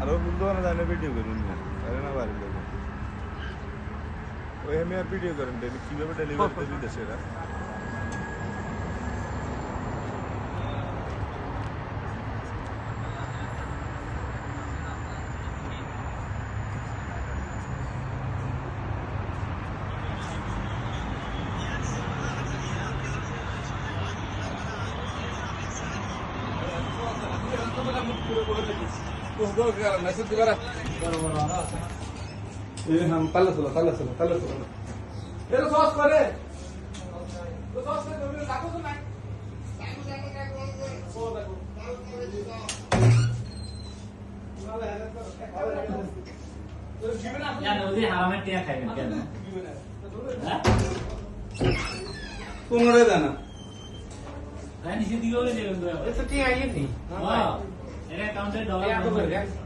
আর ও বন্ধু না জানে ভিডিও করুন না আরে না বাড়ি যাবে ওই আমি আর ভিডিও করেন কিভাবে ডেলিভারি দিতেছে এরা हम कल सुनो ये तो सॉस करे तो सॉस से तुम काको तो नहीं यार नौदी हरामे टिया खाएगा क्या हैं तुम्हारे दाना नहीं सीधी हो गई ये तो टिया ये थी हां मेरे अकाउंट से डॉलर